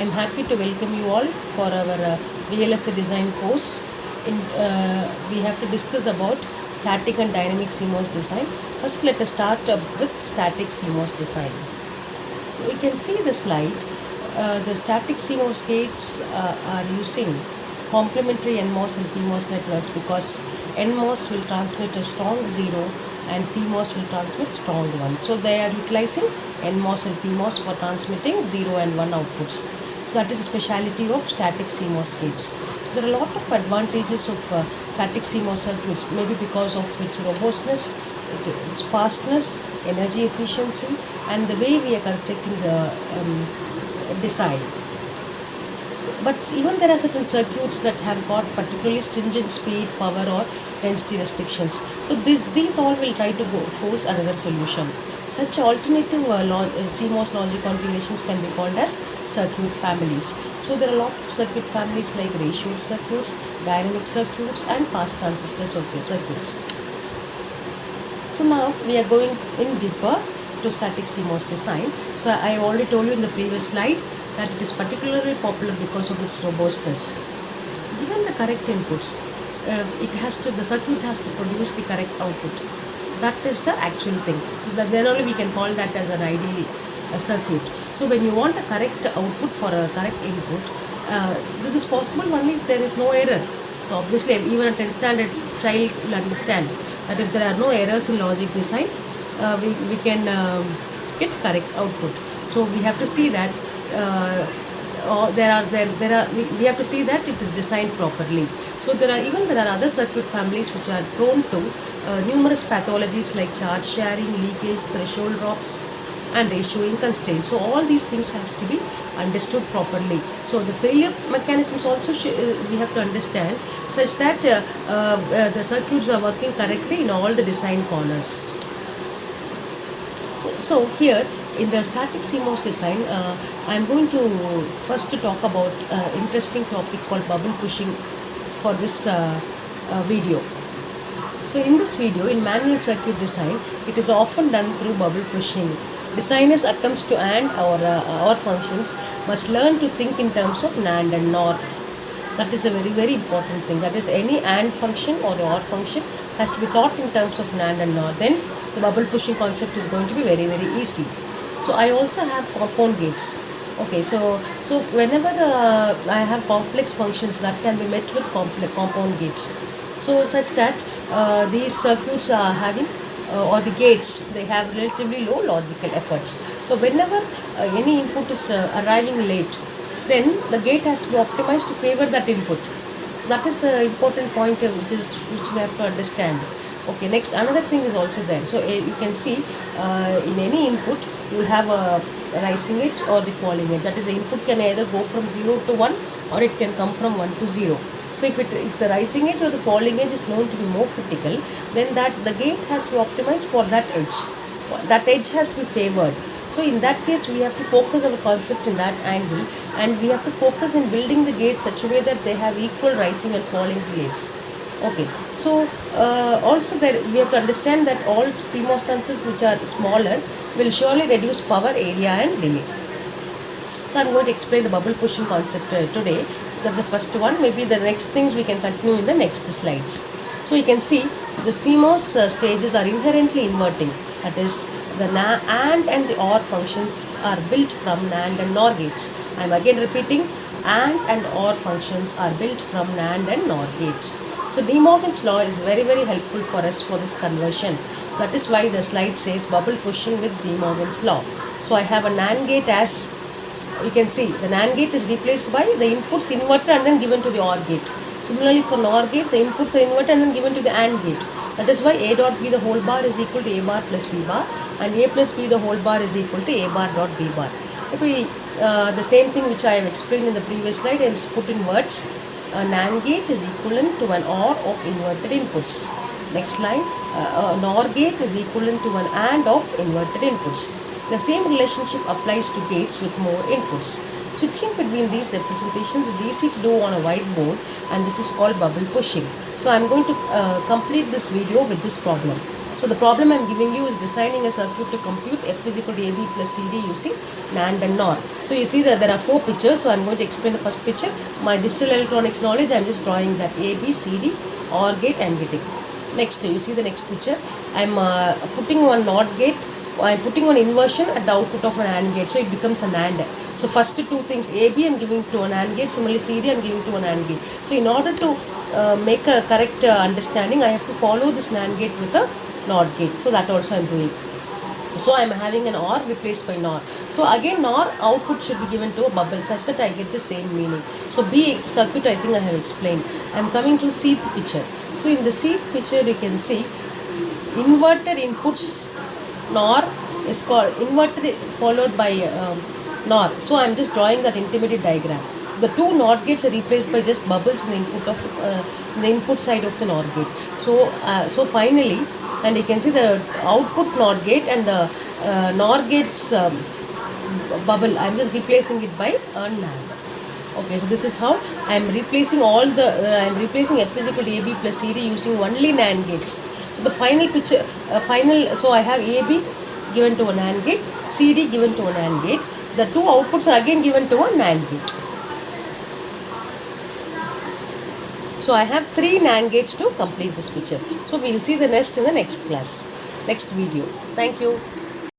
I'm happy to welcome you all for our VLSA design course. We have to discuss about static and dynamic CMOS design. First, let us start with static CMOS design. So you can see the slide. The static CMOS gates are using complementary NMOS and PMOS networks because NMOS will transmit a strong 0 and PMOS will transmit strong 1. So they are utilizing NMOS and PMOS for transmitting 0 and 1 outputs. So that is a speciality of static CMOS gates. There are a lot of advantages of static CMOS circuits, maybe because of its robustness, its fastness, energy efficiency, and the way we are constructing the design. So, but even there are certain circuits that have got particularly stringent speed, power, or density restrictions. So these all will try to force another solution. Such alternative CMOS logic configurations can be called as circuit families. So there are a lot of circuit families like ratioed circuits, dynamic circuits, and pass transistor circuits. So now we are going in deeper to static CMOS design. So I already told you in the previous slide that it is particularly popular because of its robustness. Given the correct inputs, the circuit has to produce the correct output. That is the actual thing. So that then only we can call that as an ideal circuit. So when you want a correct output for a correct input, this is possible only if there is no error. So obviously even a 10th standard child will understand that if there are no errors in logic design, we can get correct output. So we have to see that we have to see that it is designed properly. So there are other circuit families which are prone to numerous pathologies like charge sharing, leakage, threshold drops, and ratioing constraints. So all these things has to be understood properly. So the failure mechanisms also we have to understand such that the circuits are working correctly in all the design corners. So here in the static CMOS design, I am going to first talk about interesting topic called bubble pushing for this video. So in this video, in manual circuit design, it is often done through bubble pushing. Designers accustomed to AND or functions must learn to think in terms of NAND and NOR. That is a very, very important thing. That is, any AND function or the OR function has to be taught in terms of NAND and NOR. Then the bubble pushing concept is going to be very, very easy. So I also have compound gates. Okay, so whenever I have complex functions that can be met with compound gates. So such that these circuits are having or the gates, they have relatively low logical efforts. So whenever any input is arriving late, then the gate has to be optimized to favor that input. So that is the important point which we have to understand. Okay, next another thing is also there. So you can see in any input you will have a rising edge or the falling edge. That is, the input can either go from 0 to 1 or it can come from 1 to 0. So if the rising edge or the falling edge is known to be more critical, then the gate has to be optimized for that edge. That edge has to be favored. So in that case, we have to focus our concept in that angle, and we have to focus in building the gates such a way that they have equal rising and falling delays. Okay, so also we have to understand that all PMOS transistors which are smaller will surely reduce power, area, and delay. So I'm going to explain the bubble pushing concept today. That's the first one. Maybe the next things we can continue in the next slides. So you can see the CMOS stages are inherently inverting. That is, the AND and the OR functions are built from NAND and NOR gates. I am again repeating, AND and OR functions are built from NAND and NOR gates. So De Morgan's law is very, very helpful for us for this conversion. That is why the slide says bubble pushing with De Morgan's law. So I have a NAND gate as, you can see the NAND gate is replaced by the inputs inverted and then given to the OR gate. Similarly for NOR gate, the inputs are inverted and then given to the AND gate. That is why A dot B the whole bar is equal to A bar plus B bar, and A plus B the whole bar is equal to A bar dot B bar. Maybe the same thing which I have explained in the previous slide, I have put in words. A NAND gate is equivalent to an OR of inverted inputs. Next line, a NOR gate is equivalent to an AND of inverted inputs. The same relationship applies to gates with more inputs. Switching between these representations is easy to do on a whiteboard, and this is called bubble pushing. So I am going to complete this video with this problem. So the problem I'm giving you is designing a circuit to compute F is equal to AB plus CD using NAND and NOR. So you see that there are 4 pictures. So I'm going to explain the first picture. My digital electronics knowledge, I'm just drawing that A, B, C, D, OR gate I'm getting. Next, you see the next picture. I'm putting one NOT gate. I'm putting one inversion at the output of an AND gate, so it becomes an AND. So first two things, AB I'm giving to an AND gate, similarly CD I'm giving to an AND gate. So in order to make a correct understanding, I have to follow this NAND gate with a NOT gate. So that also I'm doing. So I'm having an OR replaced by NOR. So again NOR output should be given to a bubble such that I get the same meaning. So B circuit I think I have explained. I'm coming to Cth picture. So in the Cth picture you can see inverted inputs NOR is called inverted followed by NOR. So I'm just drawing that intermediate diagram. So the two NOT gates are replaced by just bubbles in the input of the input side of the NOR gate. So finally, and you can see the output NOR gate and the NOR gate's bubble. I'm just replacing it by a NAND. Okay, so this is how I am replacing all the I am replacing F is equal to AB plus CD using only NAND gates. So the final picture, so I have AB given to a NAND gate, CD given to a NAND gate. The two outputs are again given to a NAND gate. So I have 3 NAND gates to complete this picture. So we will see the rest in the next class, next video. Thank you.